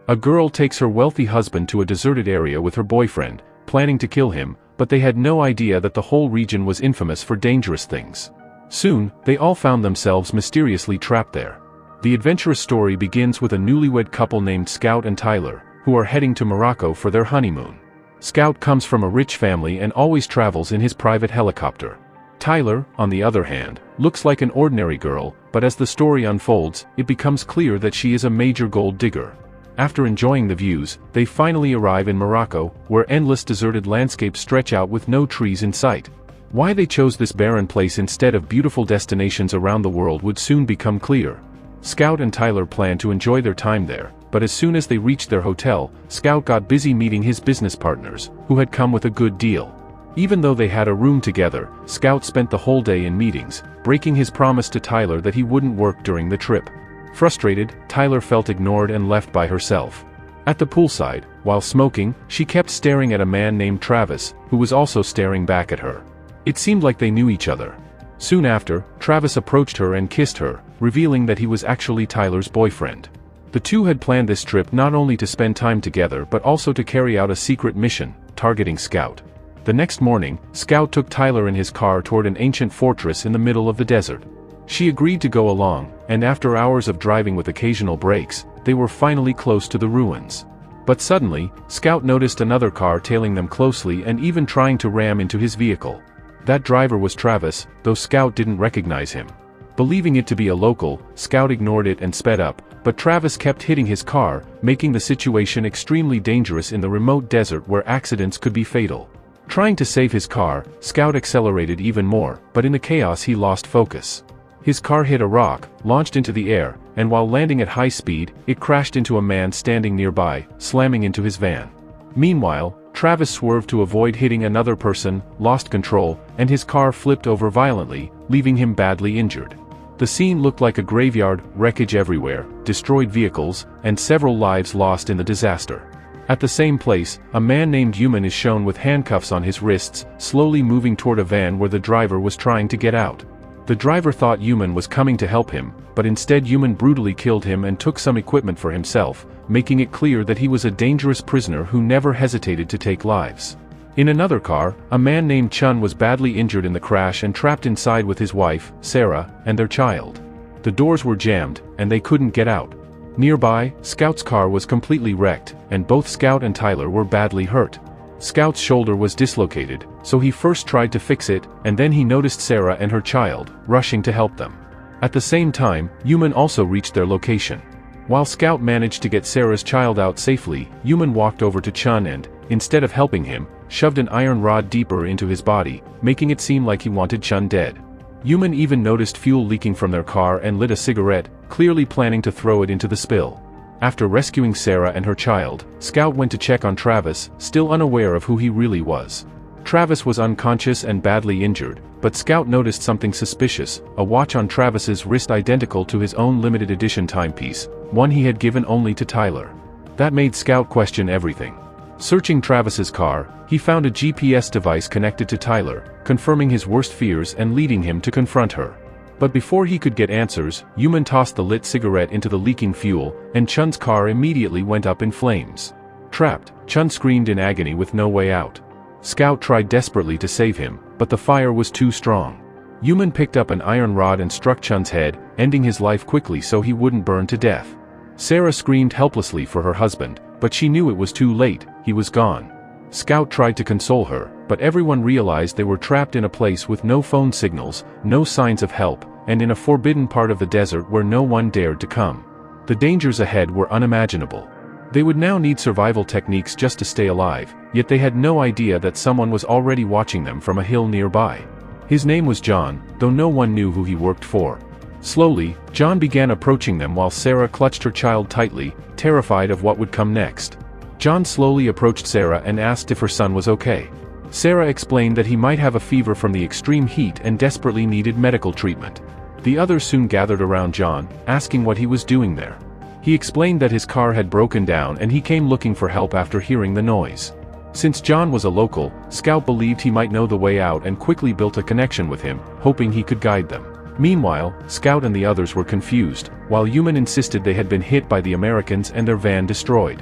A girl takes her wealthy husband to a deserted area with her boyfriend, planning to kill him, but they had no idea that the whole region was infamous for dangerous things. Soon, they all found themselves mysteriously trapped there. The adventurous story begins with a newlywed couple named Scout and Tyler, who are heading to Morocco for their honeymoon. Scout comes from a rich family and always travels in his private helicopter. Tyler, on the other hand, looks like an ordinary girl, but as the story unfolds, it becomes clear that she is a major gold digger. After enjoying the views, they finally arrive in Morocco, where endless deserted landscapes stretch out with no trees in sight. Why they chose this barren place instead of beautiful destinations around the world would soon become clear. Scout and Tyler plan to enjoy their time there, but as soon as they reached their hotel, Scout got busy meeting his business partners, who had come with a good deal. Even though they had a room together, Scout spent the whole day in meetings, breaking his promise to Tyler that he wouldn't work during the trip. Frustrated, Tyler felt ignored and left by herself. At the poolside, while smoking, she kept staring at a man named Travis, who was also staring back at her. It seemed like they knew each other. Soon after, Travis approached her and kissed her, revealing that he was actually Tyler's boyfriend. The two had planned this trip not only to spend time together but also to carry out a secret mission, targeting Scout. The next morning, Scout took Tyler in his car toward an ancient fortress in the middle of the desert. She agreed to go along, and after hours of driving with occasional breaks, they were finally close to the ruins. But suddenly, Scout noticed another car tailing them closely and even trying to ram into his vehicle. That driver was Travis, though Scout didn't recognize him. Believing it to be a local, Scout ignored it and sped up, but Travis kept hitting his car, making the situation extremely dangerous in the remote desert where accidents could be fatal. Trying to save his car, Scout accelerated even more, but in the chaos he lost focus. His car hit a rock, launched into the air, and while landing at high speed, it crashed into a man standing nearby, slamming into his van. Meanwhile, Travis swerved to avoid hitting another person, lost control, and his car flipped over violently, leaving him badly injured. The scene looked like a graveyard, wreckage everywhere, destroyed vehicles, and several lives lost in the disaster. At the same place, a man named Jaimie is shown with handcuffs on his wrists, slowly moving toward a van where the driver was trying to get out. The driver thought Jaimie was coming to help him, but instead Jaimie brutally killed him and took some equipment for himself, making it clear that he was a dangerous prisoner who never hesitated to take lives. In another car, a man named Chun was badly injured in the crash and trapped inside with his wife, Sarah, and their child. The doors were jammed, and they couldn't get out. Nearby, Scout's car was completely wrecked, and both Scout and Tyler were badly hurt. Scout's shoulder was dislocated, so he first tried to fix it, and then he noticed Sarah and her child, rushing to help them. At the same time, Jaimie also reached their location. While Scout managed to get Sarah's child out safely, Jaimie walked over to Chun and, instead of helping him, shoved an iron rod deeper into his body, making it seem like he wanted Chun dead. Jaimie even noticed fuel leaking from their car and lit a cigarette, clearly planning to throw it into the spill. After rescuing Sarah and her child, Scout went to check on Travis, still unaware of who he really was. Travis was unconscious and badly injured, but Scout noticed something suspicious, a watch on Travis's wrist identical to his own limited edition timepiece, one he had given only to Tyler. That made Scout question everything. Searching Travis's car, he found a GPS device connected to Tyler, confirming his worst fears and leading him to confront her. But before he could get answers, Jaimie tossed the lit cigarette into the leaking fuel, and Chun's car immediately went up in flames. Trapped, Chun screamed in agony with no way out. Scout tried desperately to save him, but the fire was too strong. Jaimie picked up an iron rod and struck Chun's head, ending his life quickly so he wouldn't burn to death. Sarah screamed helplessly for her husband, but she knew it was too late, he was gone. Scout tried to console her, but everyone realized they were trapped in a place with no phone signals, no signs of help, and in a forbidden part of the desert where no one dared to come. The dangers ahead were unimaginable. They would now need survival techniques just to stay alive, yet they had no idea that someone was already watching them from a hill nearby. His name was John, though no one knew who he worked for. Slowly, John began approaching them while Sarah clutched her child tightly, terrified of what would come next. John slowly approached Sarah and asked if her son was okay. Sarah explained that he might have a fever from the extreme heat and desperately needed medical treatment. The others soon gathered around John, asking what he was doing there. He explained that his car had broken down and he came looking for help after hearing the noise. Since John was a local, Scout believed he might know the way out and quickly built a connection with him, hoping he could guide them. Meanwhile, Scout and the others were confused, while Human insisted they had been hit by the Americans and their van destroyed.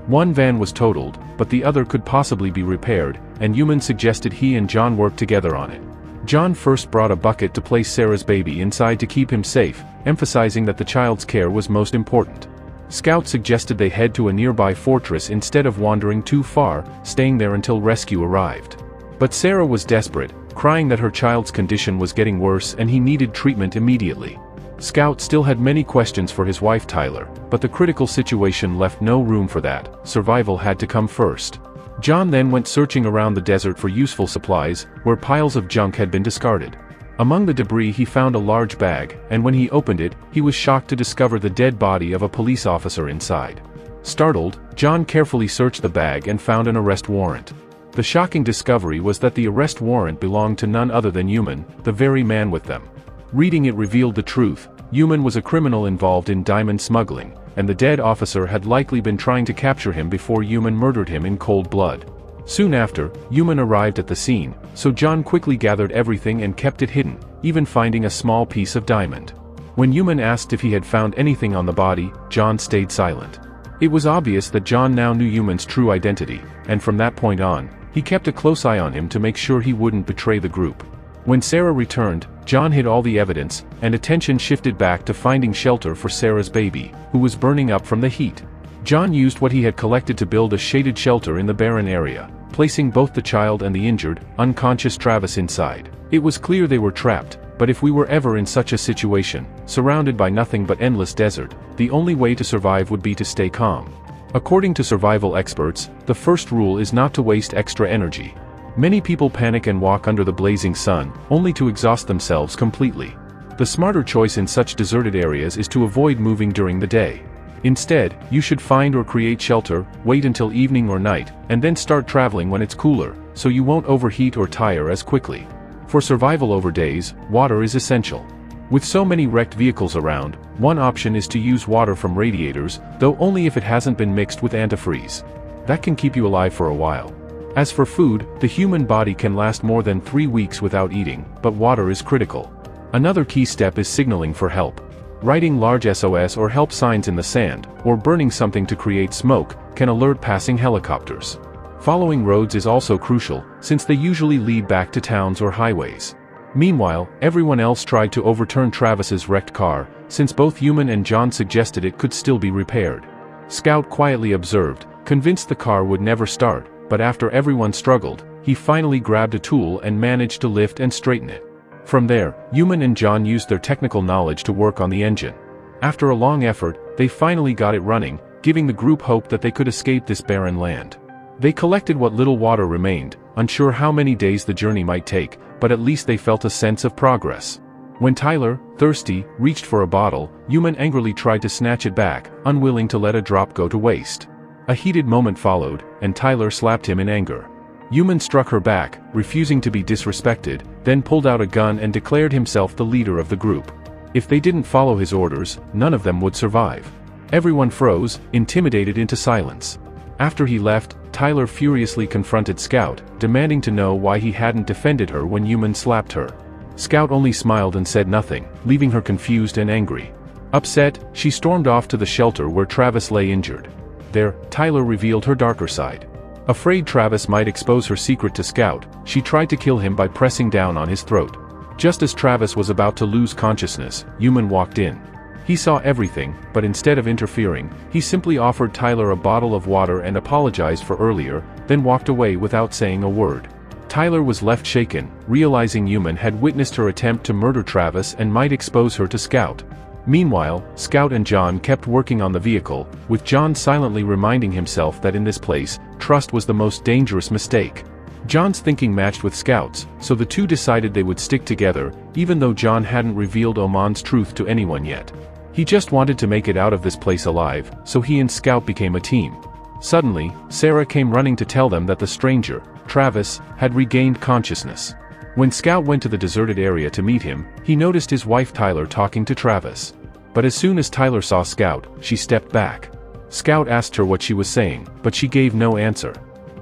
One van was totaled, but the other could possibly be repaired, and Human suggested he and John work together on it. John first brought a bucket to place Sarah's baby inside to keep him safe, emphasizing that the child's care was most important. Scout suggested they head to a nearby fortress instead of wandering too far, staying there until rescue arrived. But Sarah was desperate, crying that her child's condition was getting worse and he needed treatment immediately. Scout still had many questions for his wife Tyler, but the critical situation left no room for that. Survival had to come first. John then went searching around the desert for useful supplies, where piles of junk had been discarded. Among the debris he found a large bag, and when he opened it, he was shocked to discover the dead body of a police officer inside. Startled, John carefully searched the bag and found an arrest warrant. The shocking discovery was that the arrest warrant belonged to none other than Human, the very man with them. Reading it revealed the truth. Human was a criminal involved in diamond smuggling, and the dead officer had likely been trying to capture him before Human murdered him in cold blood. Soon after, Human arrived at the scene, so John quickly gathered everything and kept it hidden, even finding a small piece of diamond. When Human asked if he had found anything on the body, John stayed silent. It was obvious that John now knew Human's true identity, and from that point on, he kept a close eye on him to make sure he wouldn't betray the group. When Sarah returned, John hid all the evidence, and attention shifted back to finding shelter for Sarah's baby, who was burning up from the heat. John used what he had collected to build a shaded shelter in the barren area, placing both the child and the injured, unconscious Travis inside. It was clear they were trapped, but if we were ever in such a situation, surrounded by nothing but endless desert, the only way to survive would be to stay calm. According to survival experts, the first rule is not to waste extra energy. Many people panic and walk under the blazing sun, only to exhaust themselves completely. The smarter choice in such deserted areas is to avoid moving during the day. Instead, you should find or create shelter, wait until evening or night, and then start traveling when it's cooler, so you won't overheat or tire as quickly. For survival over days, water is essential. With so many wrecked vehicles around, one option is to use water from radiators, though only if it hasn't been mixed with antifreeze. That can keep you alive for a while. As for food, the human body can last more than 3 weeks without eating, but water is critical. Another key step is signaling for help. Writing large SOS or help signs in the sand, or burning something to create smoke, can alert passing helicopters. Following roads is also crucial, since they usually lead back to towns or highways. Meanwhile, everyone else tried to overturn Travis's wrecked car, since both Human and John suggested it could still be repaired. Scout quietly observed, convinced the car would never start, but after everyone struggled, he finally grabbed a tool and managed to lift and straighten it. From there, Human and John used their technical knowledge to work on the engine. After a long effort, they finally got it running, giving the group hope that they could escape this barren land. They collected what little water remained, unsure how many days the journey might take, but at least they felt a sense of progress. When Tyler, thirsty, reached for a bottle, Human angrily tried to snatch it back, unwilling to let a drop go to waste. A heated moment followed, and Tyler slapped him in anger. Human struck her back, refusing to be disrespected, then pulled out a gun and declared himself the leader of the group. If they didn't follow his orders, none of them would survive. Everyone froze, intimidated into silence. After he left, Tyler furiously confronted Scout, demanding to know why he hadn't defended her when Human slapped her. Scout only smiled and said nothing, leaving her confused and angry. Upset, she stormed off to the shelter where Travis lay injured. There, Tyler revealed her darker side. Afraid Travis might expose her secret to Scout, she tried to kill him by pressing down on his throat. Just as Travis was about to lose consciousness, Human walked in. He saw everything, but instead of interfering, he simply offered Tyler a bottle of water and apologized for earlier, then walked away without saying a word. Tyler was left shaken, realizing Human had witnessed her attempt to murder Travis and might expose her to Scout. Meanwhile, Scout and John kept working on the vehicle, with John silently reminding himself that in this place, trust was the most dangerous mistake. John's thinking matched with Scout's, so the two decided they would stick together, even though John hadn't revealed Oman's truth to anyone yet. He just wanted to make it out of this place alive, so he and Scout became a team. Suddenly, Sarah came running to tell them that the stranger, Travis, had regained consciousness. When Scout went to the deserted area to meet him, he noticed his wife Tyler talking to Travis. But as soon as Tyler saw Scout, she stepped back. Scout asked her what she was saying, but she gave no answer.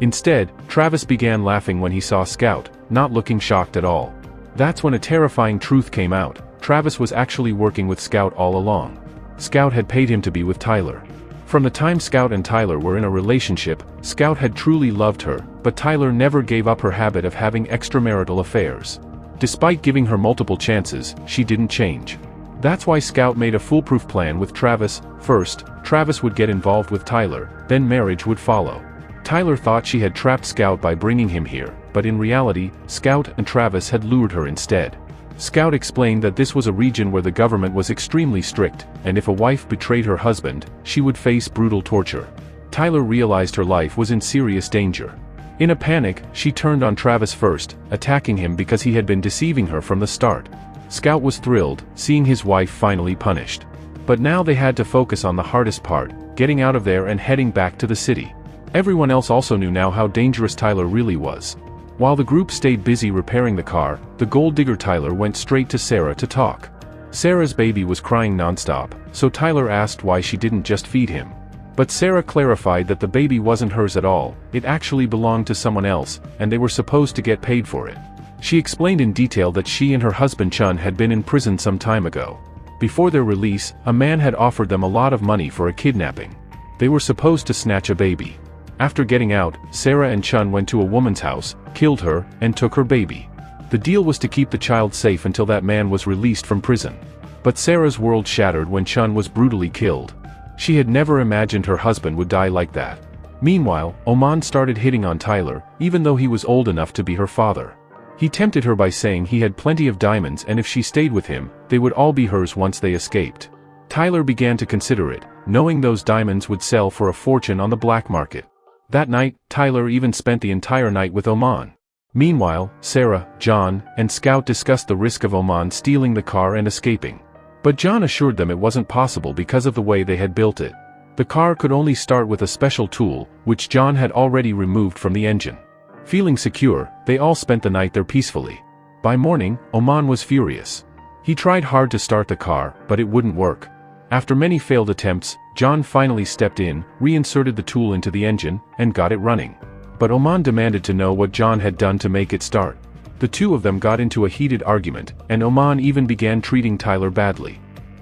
Instead, Travis began laughing when he saw Scout, not looking shocked at all. That's when a terrifying truth came out. Travis was actually working with Scout all along. Scout had paid him to be with Tyler. From the time Scout and Tyler were in a relationship, Scout had truly loved her, but Tyler never gave up her habit of having extramarital affairs. Despite giving her multiple chances, she didn't change. That's why Scout made a foolproof plan with Travis. First, Travis would get involved with Tyler, then marriage would follow. Tyler thought she had trapped Scout by bringing him here, but in reality, Scout and Travis had lured her instead. Scout explained that this was a region where the government was extremely strict, and if a wife betrayed her husband, she would face brutal torture. Tyler realized her life was in serious danger. In a panic, she turned on Travis first, attacking him because he had been deceiving her from the start. Scout was thrilled, seeing his wife finally punished. But now they had to focus on the hardest part, getting out of there and heading back to the city. Everyone else also knew now how dangerous Tyler really was. While the group stayed busy repairing the car, the gold digger Tyler went straight to Sarah to talk. Sarah's baby was crying nonstop, so Tyler asked why she didn't just feed him. But Sarah clarified that the baby wasn't hers at all, it actually belonged to someone else, and they were supposed to get paid for it. She explained in detail that she and her husband Chun had been in prison some time ago. Before their release, a man had offered them a lot of money for a kidnapping. They were supposed to snatch a baby. After getting out, Sarah and Chun went to a woman's house, killed her, and took her baby. The deal was to keep the child safe until that man was released from prison. But Sarah's world shattered when Chun was brutally killed. She had never imagined her husband would die like that. Meanwhile, Oman started hitting on Tyler, even though he was old enough to be her father. He tempted her by saying he had plenty of diamonds and if she stayed with him, they would all be hers once they escaped. Tyler began to consider it, knowing those diamonds would sell for a fortune on the black market. That night, Tyler even spent the entire night with Oman. Meanwhile, Sarah, John, and Scout discussed the risk of Oman stealing the car and escaping. But John assured them it wasn't possible because of the way they had built it. The car could only start with a special tool, which John had already removed from the engine. Feeling secure, they all spent the night there peacefully. By morning, Oman was furious. He tried hard to start the car, but it wouldn't work. After many failed attempts, John finally stepped in, reinserted the tool into the engine, and got it running. But Oman demanded to know what John had done to make it start. The two of them got into a heated argument, and Oman even began treating Tyler badly.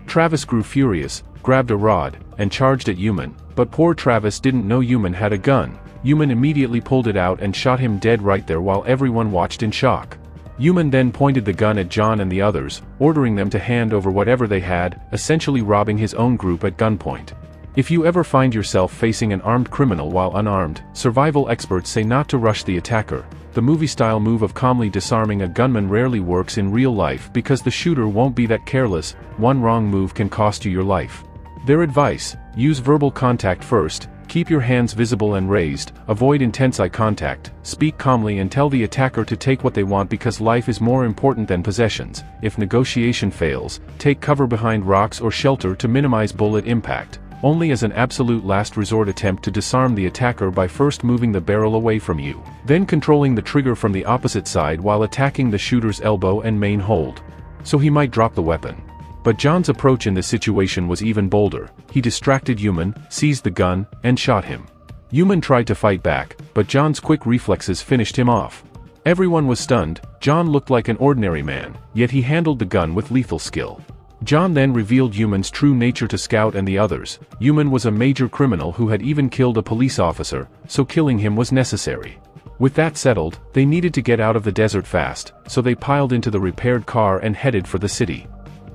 Travis grew furious, grabbed a rod, and charged at Human, but poor Travis didn't know Human had a gun. Human immediately pulled it out and shot him dead right there while everyone watched in shock. Human then pointed the gun at John and the others, ordering them to hand over whatever they had, essentially robbing his own group at gunpoint. If you ever find yourself facing an armed criminal while unarmed, survival experts say not to rush the attacker. The movie-style move of calmly disarming a gunman rarely works in real life because the shooter won't be that careless. One wrong move can cost you your life. Their advice: use verbal contact first, keep your hands visible and raised, avoid intense eye contact, speak calmly and tell the attacker to take what they want because life is more important than possessions. If negotiation fails, take cover behind rocks or shelter to minimize bullet impact. Only as an absolute last resort attempt to disarm the attacker by first moving the barrel away from you, then controlling the trigger from the opposite side while attacking the shooter's elbow and main hold. So he might drop the weapon. But John's approach in this situation was even bolder. He distracted Human, seized the gun, and shot him. Human tried to fight back, but John's quick reflexes finished him off. Everyone was stunned. John looked like an ordinary man, yet he handled the gun with lethal skill. John then revealed Human's true nature to Scout and the others. Human was a major criminal who had even killed a police officer, so killing him was necessary. With that settled, they needed to get out of the desert fast, so they piled into the repaired car and headed for the city.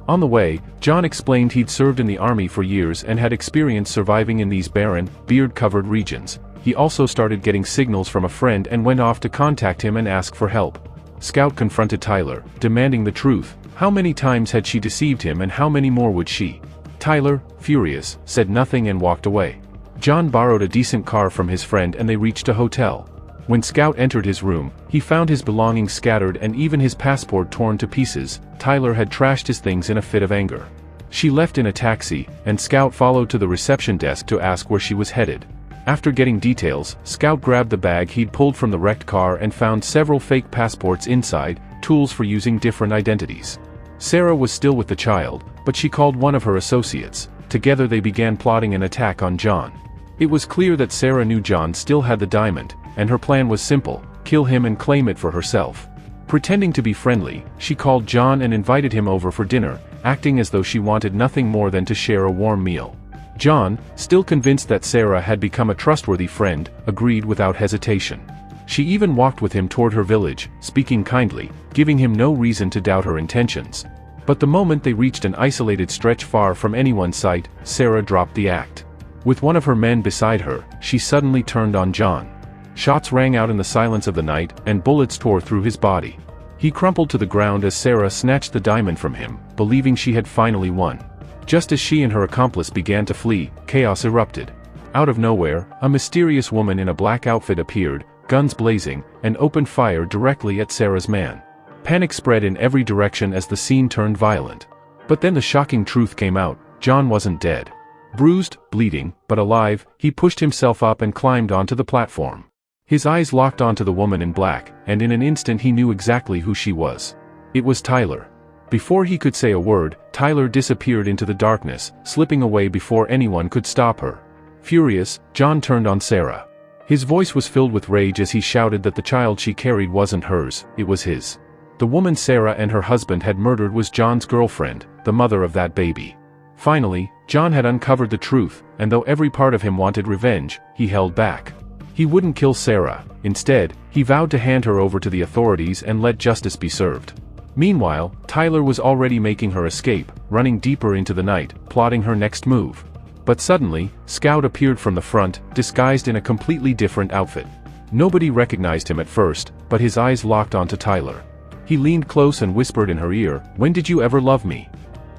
On the way, John explained he'd served in the army for years and had experience surviving in these barren, beard-covered regions. He also started getting signals from a friend and went off to contact him and ask for help. Scout confronted Tyler, demanding the truth. How many times had she deceived him and how many more would she? Tyler, furious, said nothing and walked away. John borrowed a decent car from his friend and they reached a hotel. When Scout entered his room, he found his belongings scattered and even his passport torn to pieces. Tyler had trashed his things in a fit of anger. She left in a taxi, and Scout followed to the reception desk to ask where she was headed. After getting details, Scout grabbed the bag he'd pulled from the wrecked car and found several fake passports inside, tools for using different identities. Sarah was still with the child, but she called one of her associates. Together they began plotting an attack on John. It was clear that Sarah knew John still had the diamond, and her plan was simple: kill him and claim it for herself. Pretending to be friendly, she called John and invited him over for dinner, acting as though she wanted nothing more than to share a warm meal. John, still convinced that Sarah had become a trustworthy friend, agreed without hesitation. She even walked with him toward her village, speaking kindly, giving him no reason to doubt her intentions. But the moment they reached an isolated stretch far from anyone's sight, Sarah dropped the act. With one of her men beside her, she suddenly turned on John. Shots rang out in the silence of the night, and bullets tore through his body. He crumpled to the ground as Sarah snatched the diamond from him, believing she had finally won. Just as she and her accomplice began to flee, chaos erupted. Out of nowhere, a mysterious woman in a black outfit appeared, guns blazing, and opened fire directly at Sarah's man. Panic spread in every direction as the scene turned violent. But then the shocking truth came out: John wasn't dead. Bruised, bleeding, but alive, he pushed himself up and climbed onto the platform. His eyes locked onto the woman in black, and in an instant he knew exactly who she was. It was Tyler. Before he could say a word, Tyler disappeared into the darkness, slipping away before anyone could stop her. Furious, John turned on Sarah. His voice was filled with rage as he shouted that the child she carried wasn't hers, it was his. The woman Sarah and her husband had murdered was John's girlfriend, the mother of that baby. Finally, John had uncovered the truth, and though every part of him wanted revenge, he held back. He wouldn't kill Sarah. Instead, he vowed to hand her over to the authorities and let justice be served. Meanwhile, Tyler was already making her escape, running deeper into the night, plotting her next move. But suddenly, Scout appeared from the front, disguised in a completely different outfit. Nobody recognized him at first, but his eyes locked onto Tyler. He leaned close and whispered in her ear, "When did you ever love me?"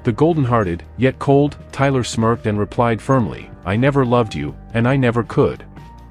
The golden-hearted, yet cold, Tyler smirked and replied firmly, "I never loved you, and I never could."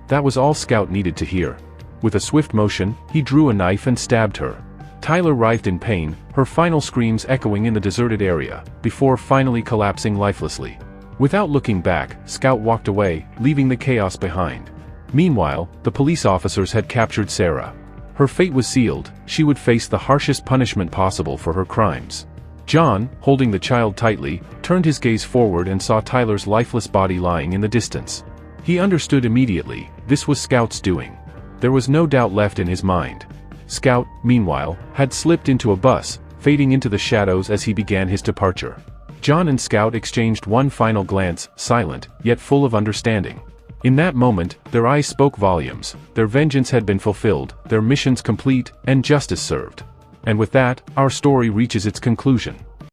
That was all Scout needed to hear. With a swift motion, he drew a knife and stabbed her. Tyler writhed in pain, her final screams echoing in the deserted area, before finally collapsing lifelessly. Without looking back, Scout walked away, leaving the chaos behind. Meanwhile, the police officers had captured Sarah. Her fate was sealed; she would face the harshest punishment possible for her crimes. John, holding the child tightly, turned his gaze forward and saw Tyler's lifeless body lying in the distance. He understood immediately: this was Scout's doing. There was no doubt left in his mind. Scout, meanwhile, had slipped into a bus, fading into the shadows as he began his departure. John and Scout exchanged one final glance, silent, yet full of understanding. In that moment, their eyes spoke volumes. Their vengeance had been fulfilled, their missions complete, and justice served. And with that, our story reaches its conclusion.